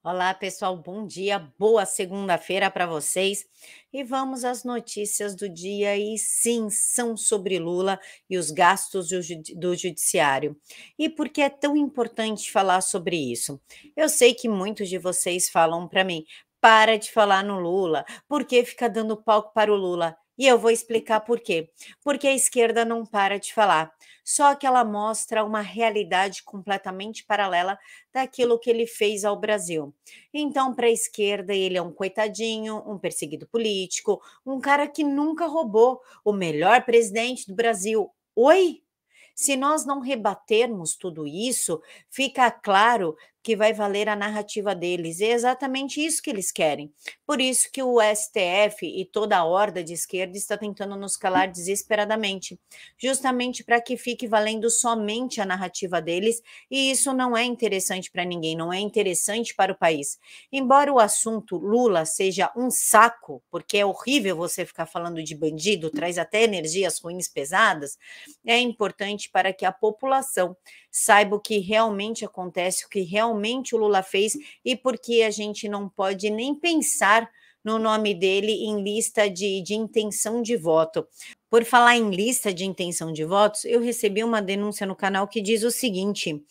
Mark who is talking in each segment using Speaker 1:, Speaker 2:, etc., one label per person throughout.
Speaker 1: Olá, pessoal, bom dia, boa segunda-feira para vocês. E vamos às notícias do dia. E sim, são sobre Lula e os gastos do judiciário. E por que é tão importante falar sobre isso? Eu sei que muitos de vocês falam para mim: para de falar no Lula, porque fica dando palco para o Lula. E eu vou explicar por quê. Porque a esquerda não para de falar, só que ela mostra uma realidade completamente paralela daquilo que ele fez ao Brasil. Então, para a esquerda, ele é um coitadinho, um perseguido político, um cara que nunca roubou, o melhor presidente do Brasil. Oi? Se nós não rebatermos tudo isso, fica claro que vai valer a narrativa deles. E é exatamente isso que eles querem. Por isso que o STF e toda a horda de esquerda está tentando nos calar desesperadamente, justamente para que fique valendo somente a narrativa deles, e isso não é interessante para ninguém, não é interessante para o país. Embora o assunto Lula seja um saco, porque é horrível você ficar falando de bandido, traz até energias ruins pesadas, é importante para que a população saiba o que realmente acontece, o que realmente o Lula fez e por que a gente não pode nem pensar no nome dele em lista de intenção de voto. Por falar em lista de intenção de votos, eu recebi uma denúncia no canal que diz o seguinte: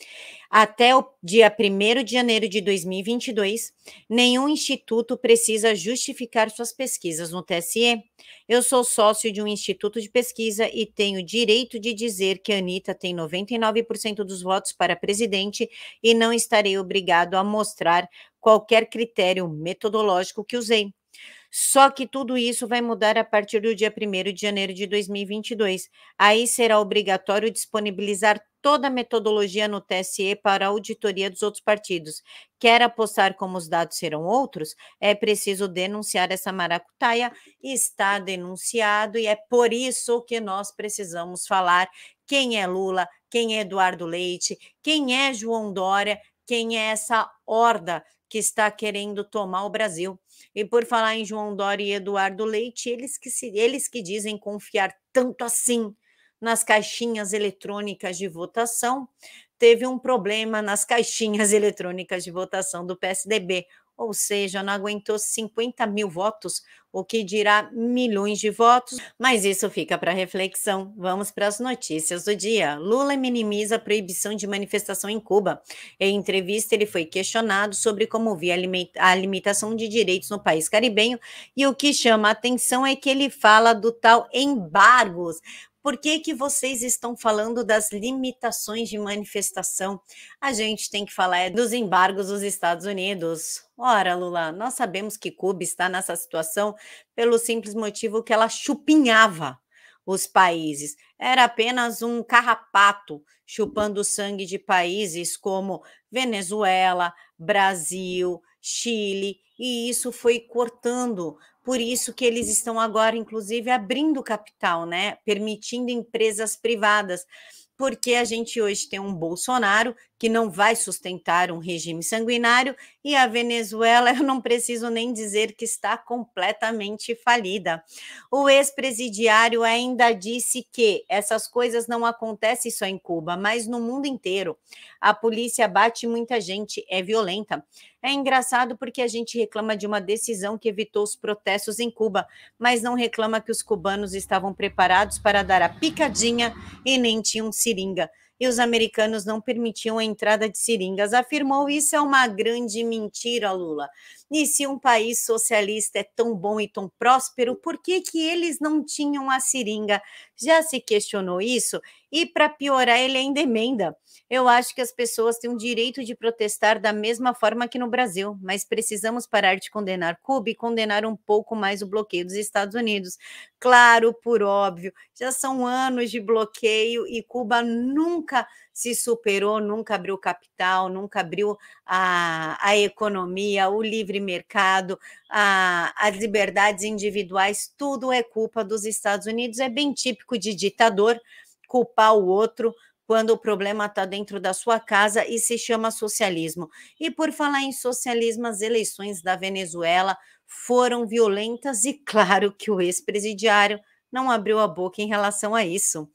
Speaker 1: até o dia 1º de janeiro de 2022, nenhum instituto precisa justificar suas pesquisas no TSE. Eu sou sócio de um instituto de pesquisa e tenho direito de dizer que a Anitta tem 99% dos votos para presidente e não estarei obrigado a mostrar qualquer critério metodológico que usei. Só que tudo isso vai mudar a partir do dia 1º de janeiro de 2022. Aí será obrigatório disponibilizar toda a metodologia no TSE para a auditoria dos outros partidos. Quer apostar como os dados serão outros? É preciso denunciar essa maracutaia. Está denunciado e é por isso que nós precisamos falar quem é Lula, quem é Eduardo Leite, quem é João Dória, quem é essa horda que está querendo tomar o Brasil. E por falar em João Dória e Eduardo Leite, eles que dizem confiar tanto assim nas caixinhas eletrônicas de votação, teve um problema nas caixinhas eletrônicas de votação do PSDB, ou seja, não aguentou 50 mil votos, o que dirá milhões de votos, mas isso fica para reflexão. Vamos para as notícias do dia. Lula minimiza a proibição de manifestação em Cuba. Em entrevista, ele foi questionado sobre como via a limitação de direitos no país caribenho, e o que chama a atenção é que ele fala do tal embargos. Por que que vocês estão falando das limitações de manifestação? A gente tem que falar dos embargos dos Estados Unidos. Ora, Lula, nós sabemos que Cuba está nessa situação pelo simples motivo que ela chupinhava os países. Era apenas um carrapato chupando sangue de países como Venezuela, Brasil, Chile, e isso foi cortando. Por isso que eles estão agora, inclusive, abrindo capital, né? Permitindo empresas privadas. Porque a gente hoje tem um Bolsonaro que não vai sustentar um regime sanguinário e a Venezuela, eu não preciso nem dizer que está completamente falida. O ex-presidiário ainda disse que essas coisas não acontecem só em Cuba, mas no mundo inteiro. A polícia bate muita gente, é violenta. É engraçado porque a gente reclama de uma decisão que evitou os protestos em Cuba, mas não reclama que os cubanos estavam preparados para dar a picadinha e nem tinham seringa. E os americanos não permitiam a entrada de seringas. Afirmou isso é uma grande mentira, Lula. E se um país socialista é tão bom e tão próspero, por que que eles não tinham a seringa? Já se questionou isso? E para piorar, ele ainda emenda. Eu acho que as pessoas têm o direito de protestar da mesma forma que no Brasil, mas precisamos parar de condenar Cuba e condenar um pouco mais o bloqueio dos Estados Unidos. Claro, por óbvio, já são anos de bloqueio e Cuba nunca se superou, nunca abriu capital, nunca abriu a economia, o livre mercado, as liberdades individuais, tudo é culpa dos Estados Unidos. É bem típico de ditador culpar o outro quando o problema está dentro da sua casa e se chama socialismo. E por falar em socialismo, as eleições da Venezuela foram violentas e claro que o ex-presidiário não abriu a boca em relação a isso.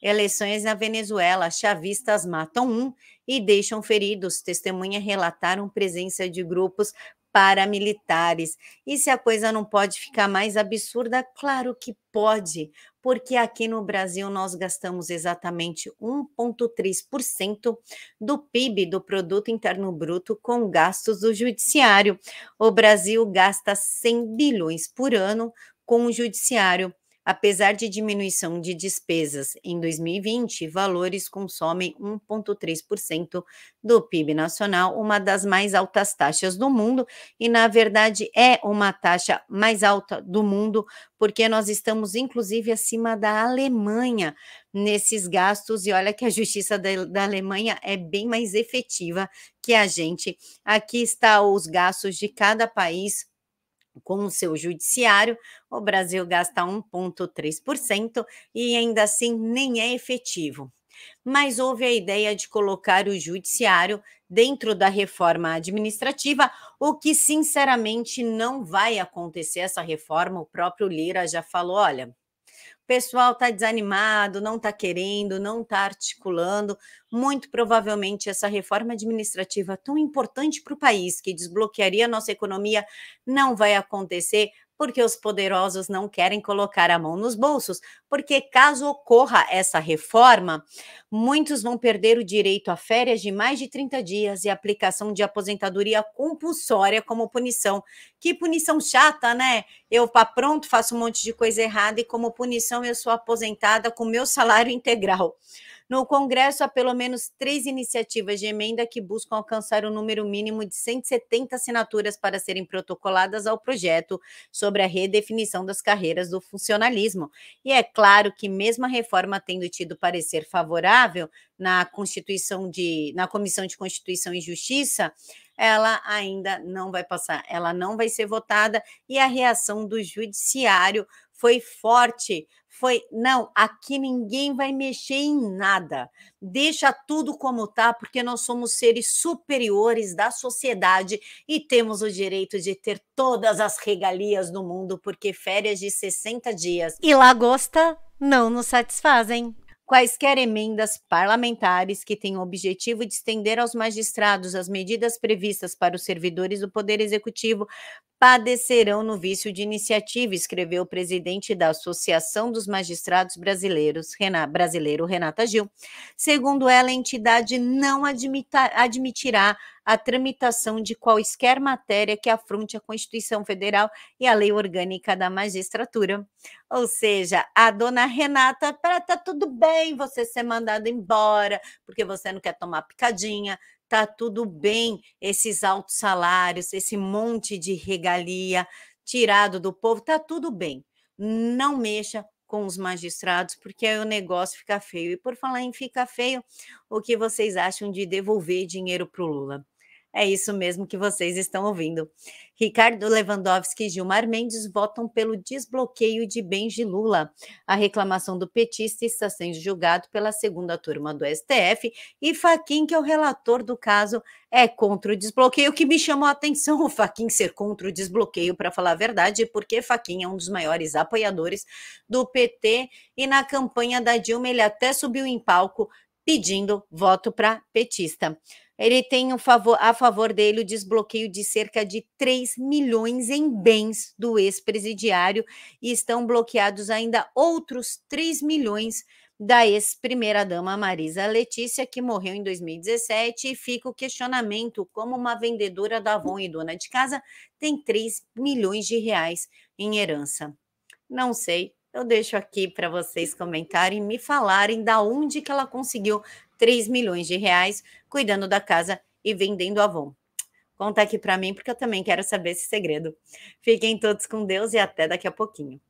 Speaker 1: Eleições na Venezuela, chavistas matam um e deixam feridos. Testemunhas relataram presença de grupos paramilitares. E se a coisa não pode ficar mais absurda? Claro que pode, porque aqui no Brasil nós gastamos exatamente 1,3% do PIB, do Produto Interno Bruto, com gastos do judiciário. O Brasil gasta 100 bilhões por ano com o judiciário. Apesar de diminuição de despesas em 2020, valores consomem 1,3% do PIB nacional, uma das mais altas taxas do mundo, e na verdade é uma taxa mais alta do mundo, porque nós estamos inclusive acima da Alemanha nesses gastos, e olha que a justiça da Alemanha é bem mais efetiva que a gente. Aqui está os gastos de cada país com o seu judiciário. O Brasil gasta 1,3% e ainda assim nem é efetivo. Mas houve a ideia de colocar o judiciário dentro da reforma administrativa, o que sinceramente não vai acontecer essa reforma. O próprio Lira já falou, olha, o pessoal está desanimado, não está querendo, não está articulando. Muito provavelmente essa reforma administrativa tão importante para o país, que desbloquearia a nossa economia, não vai acontecer, porque os poderosos não querem colocar a mão nos bolsos, porque caso ocorra essa reforma, muitos vão perder o direito a férias de mais de 30 dias e aplicação de aposentadoria compulsória como punição. Que punição chata, né? Eu, pronto, faço um monte de coisa errada e como punição eu sou aposentada com meu salário integral. No Congresso, há pelo menos 3 iniciativas de emenda que buscam alcançar o número mínimo de 170 assinaturas para serem protocoladas ao projeto sobre a redefinição das carreiras do funcionalismo. E é claro que, mesmo a reforma tendo tido parecer favorável na Comissão de Constituição e Justiça, ela ainda não vai passar, ela não vai ser votada, e a reação do judiciário foi forte. Não, aqui ninguém vai mexer em nada, deixa tudo como está, porque nós somos seres superiores da sociedade e temos o direito de ter todas as regalias do mundo, porque férias de 60 dias e lagosta não nos satisfazem. Quaisquer emendas parlamentares que tenham o objetivo de estender aos magistrados as medidas previstas para os servidores do Poder Executivo padecerão no vício de iniciativa, escreveu o presidente da Associação dos Magistrados Brasileiros, Renata Gil. Segundo ela, a entidade não admitirá a tramitação de quaisquer matéria que afronte a Constituição Federal e a Lei Orgânica da Magistratura. Ou seja, a dona Renata, tá tudo bem você ser mandado embora, porque você não quer tomar picadinha, tá tudo bem esses altos salários, esse monte de regalia tirado do povo, tá tudo bem. Não mexa com os magistrados, porque aí o negócio fica feio. E por falar em ficar feio, o que vocês acham de devolver dinheiro para o Lula? É isso mesmo que vocês estão ouvindo. Ricardo Lewandowski e Gilmar Mendes votam pelo desbloqueio de bens de Lula. A reclamação do petista está sendo julgado pela segunda turma do STF e Fachin, que é o relator do caso, é contra o desbloqueio. O que me chamou a atenção, o Fachin ser contra o desbloqueio, para falar a verdade, porque Fachin é um dos maiores apoiadores do PT e na campanha da Dilma ele até subiu em palco pedindo voto para petista. Ele tem a favor dele o desbloqueio de cerca de 3 milhões em bens do ex-presidiário e estão bloqueados ainda outros 3 milhões da ex-primeira-dama Marisa Letícia, que morreu em 2017, e fica o questionamento como uma vendedora da Avon e dona de casa tem 3 milhões de reais em herança. Não sei, eu deixo aqui para vocês comentarem e me falarem da onde que ela conseguiu 3 milhões de reais cuidando da casa e vendendo Avon. Conta aqui para mim, porque eu também quero saber esse segredo. Fiquem todos com Deus e até daqui a pouquinho.